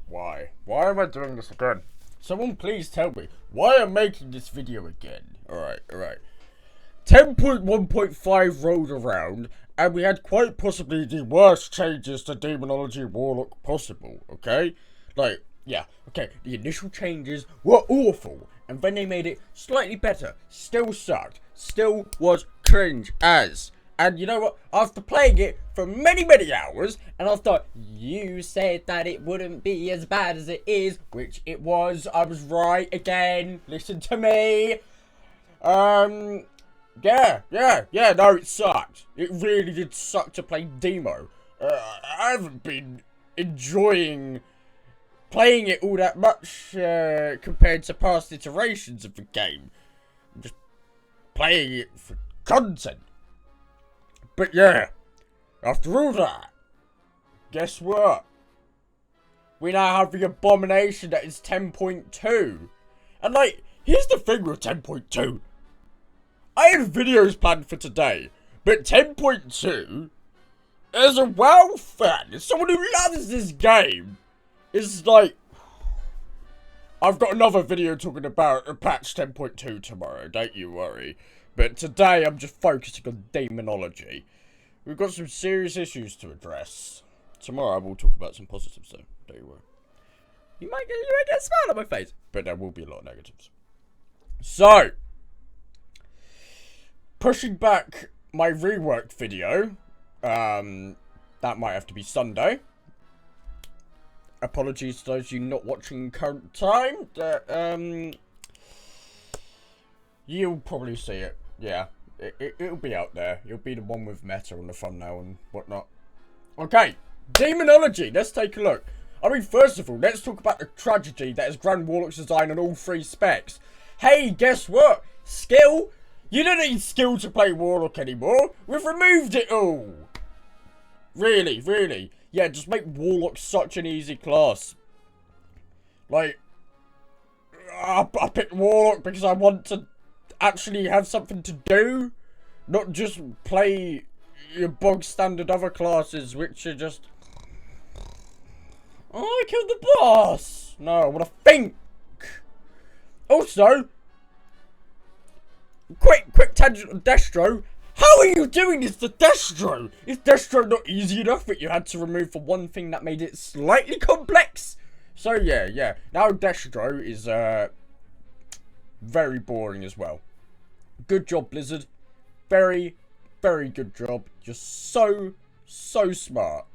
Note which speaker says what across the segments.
Speaker 1: Why? Why am I doing this again? Someone please tell me why I'm making this video again. Alright. 10.1.5 rolled around, and we had quite possibly the worst changes to Demonology Warlock possible, okay? The initial changes were awful, and then they made it slightly better. Still sucked. Still was cringe as. And you know what? After playing it for many hours, and after you said that it wouldn't be as bad as it is, which it was, I was right again. Listen to me. No, it sucked. It really did suck to play Demo. I haven't been enjoying playing it all that much compared to past iterations of the game. I'm just playing it for content. But yeah, after all that, guess what? We now have the abomination that is 10.2. And here's the thing with 10.2. I had videos planned for today, but 10.2, as a WoW fan, as someone who loves this game, is I've got another video talking about patch 10.2 tomorrow, don't you worry. But today, I'm just focusing on Demonology. We've got some serious issues to address. Tomorrow, I will talk about some positives, though. Don't you worry. You might get a smile on my face. But there will be a lot of negatives. So, pushing back my reworked video. That might have to be Sunday. Apologies to those of you not watching current time. You'll probably see it. Yeah, it'll be out there. It'll be the one with meta on the thumbnail and whatnot. Okay, Demonology. Let's take a look. I mean, first of all, let's talk about the tragedy that is Grand Warlock's design on all 3 specs. Hey, guess what? Skill? You don't need skill to play Warlock anymore. We've removed it all. Really. Yeah, just make Warlock such an easy class. I picked Warlock because I want to actually have something to do, not just play your bog standard other classes, which are just, oh, I killed the boss. No, I want to think. Also, quick tangent on Destro. How are you doing this to Destro? Is Destro not easy enough that you had to remove for one thing that made it slightly complex? So yeah. Now Destro is very boring as well. Good job, Blizzard. Very good job. You're so smart.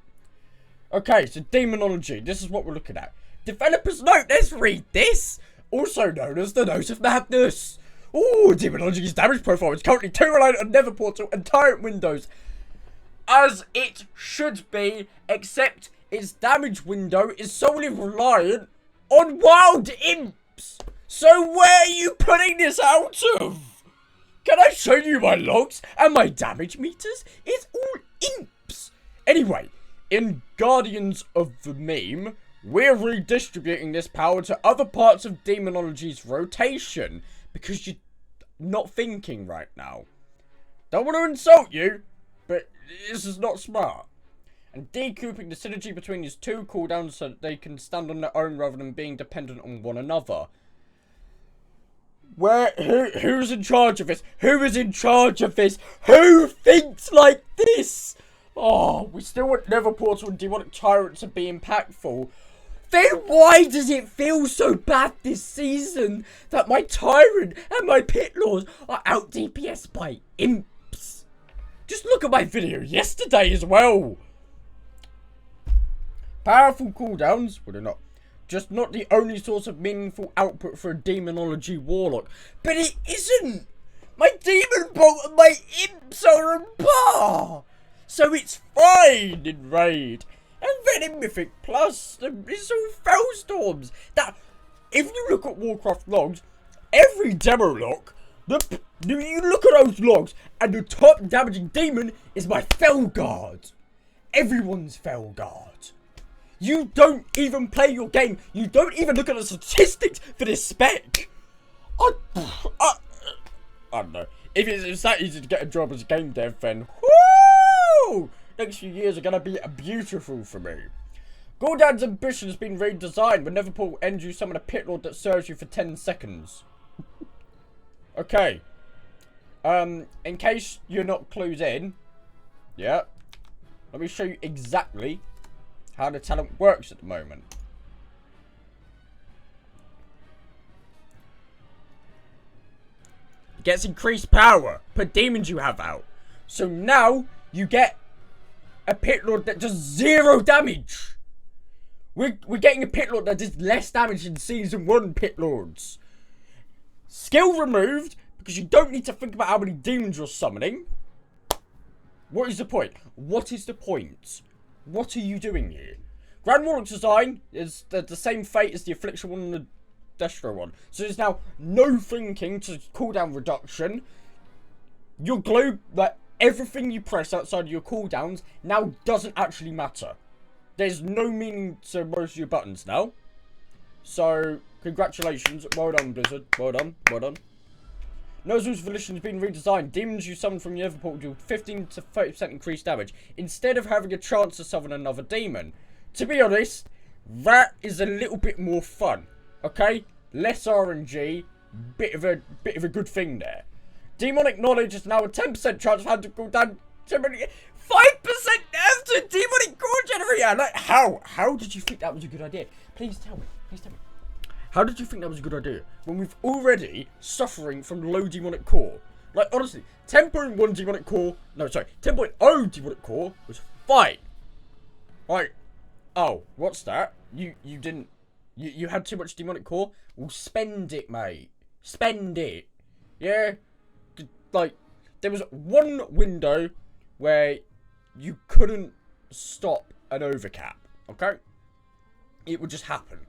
Speaker 1: Okay, so Demonology. This is what we're looking at. Developer's note. Let's read this. Also known as the Note of Madness. Ooh, Demonology's damage profile is currently too reliant on Nether Portal and Tyrant Windows. As it should be, except its damage window is solely reliant on wild imps. So where are you putting this out of? Can I show you my logs and my damage meters? It's all imps. Anyway, in Guardians of the Meme, we're redistributing this power to other parts of Demonology's rotation. Because you're not thinking right now. Don't want to insult you, but this is not smart. And decoupling the synergy between these 2 cooldowns so that they can stand on their own rather than being dependent on one another. Who's in charge of this? Who is in charge of this? Who thinks like this? Oh, we still want Nether Portal and Demonic Tyrant to be impactful. Then why does it feel so bad this season that my Tyrant and my Pit Lords are out DPS by imps? Just look at my video yesterday as well. Powerful cooldowns, well, they're not. Just not the only source of meaningful output for a Demonology Warlock. But it isn't! My Demon Bolt and my imps are on par! So it's fine in Raid. And then in Mythic Plus, it's all Fellstorms. That, if you look at Warcraft logs, every demo log, you look at those logs, and the top damaging demon is my Felguard. Everyone's Felguard. You don't even play your game. You don't even look at the statistics for this spec. I don't know. If it's that easy to get a job as a game dev, then whoo! Next few years are going to be beautiful for me. Gul'dan's ambition has been redesigned. When Neverpool ends, you summon a Pit Lord that serves you for 10 seconds. Okay. In case you're not clued in, yeah, let me show you exactly how the talent works at the moment. It gets increased power per demons you have out. So now you get a Pit Lord that does 0 damage. We're getting a Pit Lord that does less damage than Season 1 Pit Lords. Skill removed, because you don't need to think about how many demons you're summoning. What is the point? What is the point? What are you doing here? Grand Warlock's design is the same fate as the Affliction one and the Destro one. So there's now no thinking to cooldown reduction. Your globe, like everything you press outside of your cooldowns, now doesn't actually matter. There's no meaning to most of your buttons now. So, congratulations. Well done, Blizzard. Well done. Well done. Nozu's Volition has been redesigned. Demons you summon from your Everport do 15 to 30% increased damage, instead of having a chance to summon another demon. To be honest, that is a little bit more fun. Okay? Less RNG. Bit of a good thing there. Demonic Knowledge has now a 10% chance of having to go down 5% nerf to Demonic Core Generator. Like, how did you think that was a good idea? Please tell me. Please tell me. How did you think that was a good idea? When we've already suffering from low Demonic Core. Like, honestly, 10.1 Demonic Core... No, sorry. 10.0 Demonic Core was fine. Like, oh, what's that? You didn't... You had too much Demonic Core? Well, spend it, mate. Spend it. Yeah? Like, there was one window where you couldn't stop an overcap. Okay? It would just happen.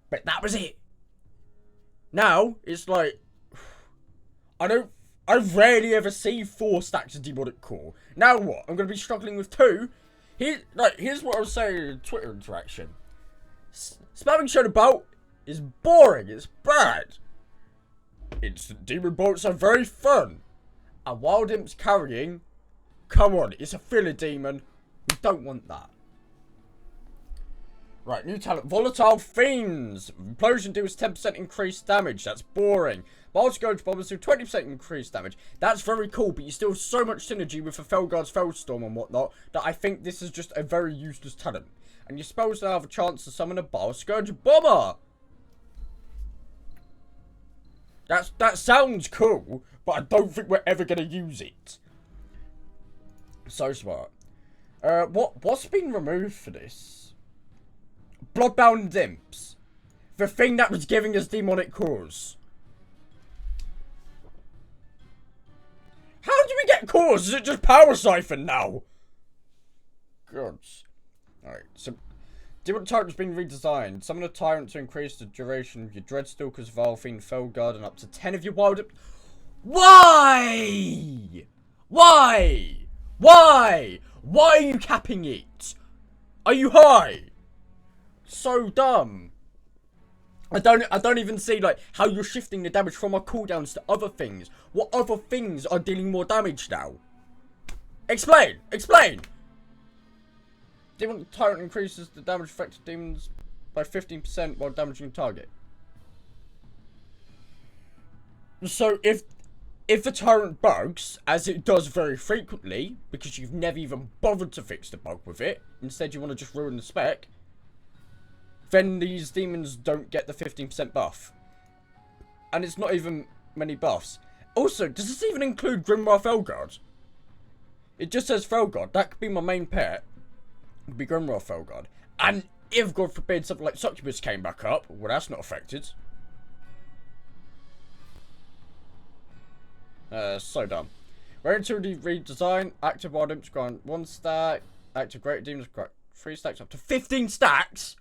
Speaker 1: But that was it. Now, it's like... I rarely ever see 4 stacks of Demonic Core. Now what? I'm going to be struggling with 2. Here's what I was saying in Twitter interaction. Spamming Shadow Bolt is boring. It's bad. Instant Demon Bolts are very fun. And Wild Imp's carrying... Come on, it's a filler demon. We don't want that. Right, new talent. Volatile Fiends. Implosion deals 10% increased damage. That's boring. Mild Scourge Bombers do 20% increased damage. That's very cool, but you still have so much synergy with the Felguard's Fellstorm and whatnot that I think this is just a very useless talent. And your spells now have a chance to summon a Mild Scourge Bomber. That sounds cool, but I don't think we're ever going to use it. So smart. What's been removed for this? Bloodbound Imps. The thing that was giving us Demonic Cores. How do we get cores? Is it just Power Siphon now? Gods. Alright, so... Demon Tyrant has been redesigned. Summon a Tyrant to increase the duration of your Dreadstalkers, Vilefiend, Felguard, and up to 10 of your Wild... Why? Why? Why? Why are you capping it? Are you high? So dumb. I don't even see like how you're shifting the damage from our cooldowns to other things. What other things are dealing more damage now? Explain! Explain! Demon Tyrant increases the damage effect of demons by 15% while damaging target. So if the Tyrant bugs, as it does very frequently, because you've never even bothered to fix the bug with it, instead you want to just ruin the spec, then these demons don't get the 15% buff. And it's not even many buffs. Also, does this even include Grimoire Felguard? It just says Felguard. That could be my main pet. It could be Grimoire Felguard. And if, God forbid, something like Succubus came back up, well, that's not affected. So dumb. Rare Utility redesign. Active Wild Imps grant 1 stack. Active Great Demons grant 3 stacks up to 15 stacks.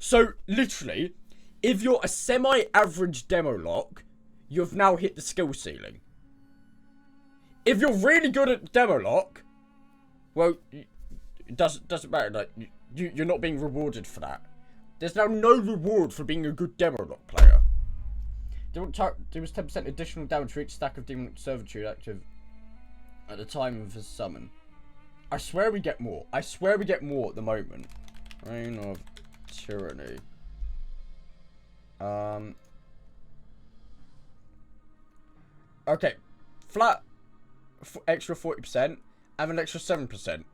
Speaker 1: So, literally, if you're a semi-average demo lock, you've now hit the skill ceiling. If you're really good at demo lock, well, it doesn't matter. Like, you're not being rewarded for that. There's now no reward for being a good demo lock player. There was 10% additional damage for each stack of Demonic Servitude active at the time of his summon. I swear we get more. I swear we get more at the moment. Reign of Tyranny. Okay. Flat. Extra 40%. And an extra 7%.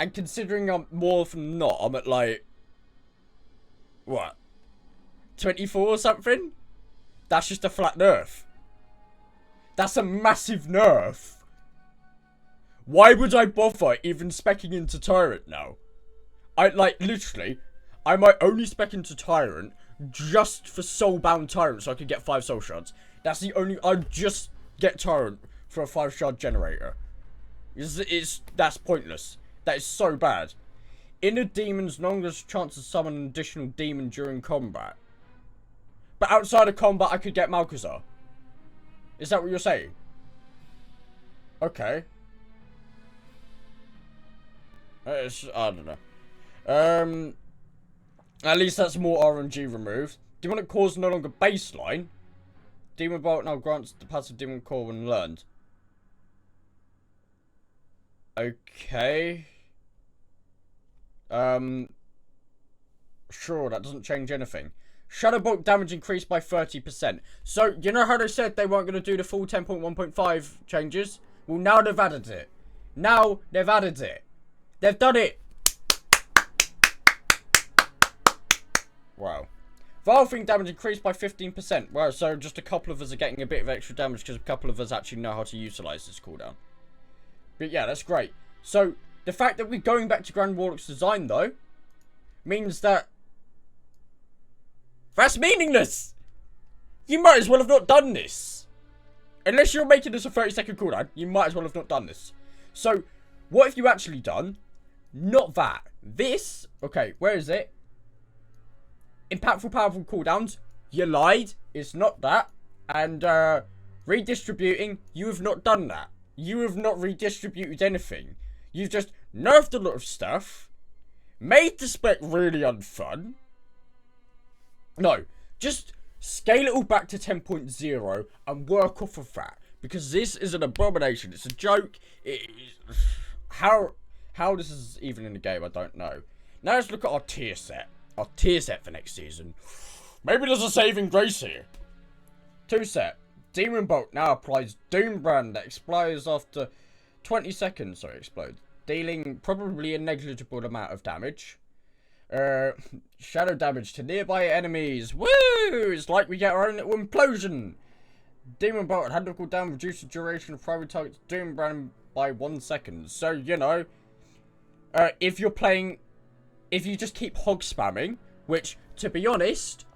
Speaker 1: And considering I'm more than not, I'm at like... What? 24 or something? That's just a flat nerf. That's a massive nerf. Why would I bother even specking into Tyrant now? Literally, I might only spec into Tyrant just for Soulbound Tyrant so I could get 5 soul shards. That's the only... I'd just get Tyrant for a 5 shard generator. That's pointless. That is so bad. Inner demons no longer chance to summon an additional demon during combat. But outside of combat, I could get Malkazar. Is that what you're saying? Okay. I don't know. At least that's more RNG removed. Demonic Core is no longer baseline. Demon Bolt now grants the passive Demon Core when learned. Okay. Sure, that doesn't change anything. Shadow Bolt damage increased by 30%. So, you know how they said they weren't going to do the full 10.1.5 changes? Well, now they've added it. Now they've added it. They've done it. Wow. Valving damage increased by 15%. Wow, so just a couple of us are getting a bit of extra damage because a couple of us actually know how to utilize this cooldown. But yeah, that's great. So, the fact that we're going back to Grand Warlock's design, though, means that that's meaningless. You might as well have not done this. Unless you're making this a 30-second cooldown, you might as well have not done this. So, what have you actually done? Not that. This, okay, where is it? Impactful, powerful cooldowns. You lied. It's not that. And, redistributing, you have not done that. You have not redistributed anything. You've just nerfed a lot of stuff. Made the spec really unfun. No, just scale it all back to 10.0 and work off of that. Because this is an abomination. It's a joke. How this is even in the game, I don't know. Now let's look at our tier set. Our tier set for next season. Maybe there's a saving grace here. 2 set. Demon Bolt now applies Doom Brand that explodes after 20 seconds. Sorry, explodes. Dealing probably a negligible amount of damage. Shadow damage to nearby enemies. Woo! It's like we get our own little implosion. Demon Bolt handle cooldown reduces the duration of primary target's Doom Brand by 1 second. So, you know, if you're playing, if you just keep hog spamming, which, to be honest,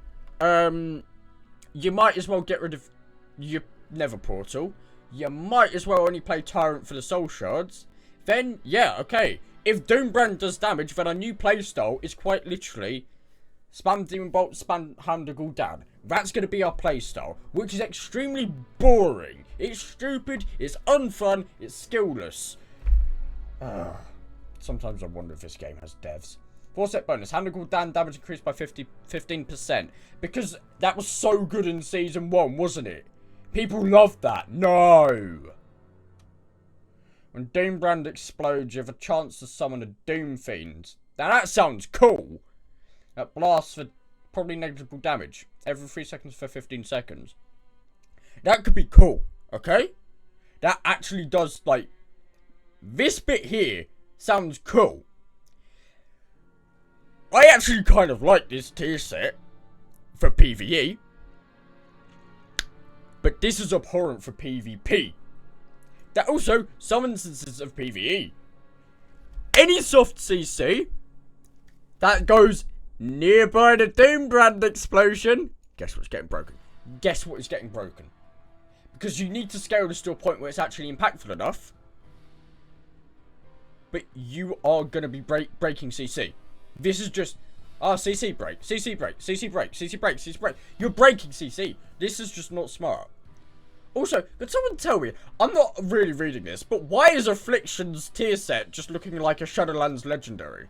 Speaker 1: you might as well get rid of your Nether Portal. You might as well only play Tyrant for the Soul Shards. Then, yeah, okay. If Doom Brand does damage, then our new playstyle is quite literally spam Demon Bolt, spam handle cooldown. That's going to be our playstyle, which is extremely boring. It's stupid, it's unfun, it's skillless. Sometimes I wonder if this game has devs. 4 set bonus, handle cooldown damage increased by 15%. Because that was so good in Season 1, wasn't it? People loved that. No! When Doom Brand explodes, you have a chance to summon a Doom Fiend. Now that sounds cool. That blasts for probably negligible damage. Every 3 seconds for 15 seconds. That could be cool, okay? That actually does, like... This bit here sounds cool. I actually kind of like this tier set for PvE. But this is abhorrent for PvP. There are also some instances of PvE. Any soft CC that goes nearby the Doom Brand explosion. Guess what's getting broken? Guess what is getting broken? Because you need to scale this to a point where it's actually impactful enough. But you are going to be breaking CC. This is just, CC break, CC break, CC break, CC break, CC break. You're breaking CC. This is just not smart. Also, could someone tell me, I'm not really reading this, but why is Affliction's tier set just looking like a Shadowlands Legendary?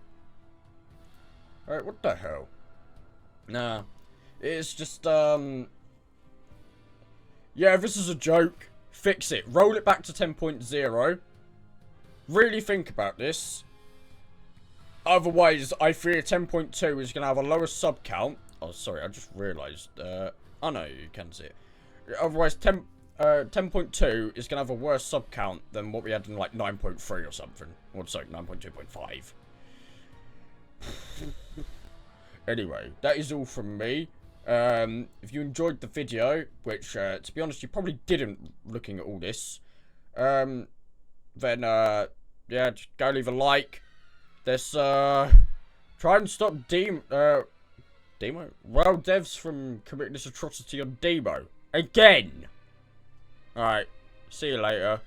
Speaker 1: Alright, what the hell? Nah. It's just, yeah, this is a joke. Fix it. Roll it back to 10.0. really think about this. Otherwise, I fear 10.2 is going to have a lower sub count. Oh, sorry, I just realised. Oh no, you can see it. Otherwise, 10.2 is going to have a worse sub count than what we had in like 9.3 or something. Or sorry, 9.2.5. Anyway, that is all from me. If you enjoyed the video, which, to be honest, you probably didn't looking at all this, then, yeah, just go leave a like. Let's, try and stop World Devs from committing this atrocity on Demo. Again! Alright, see you later.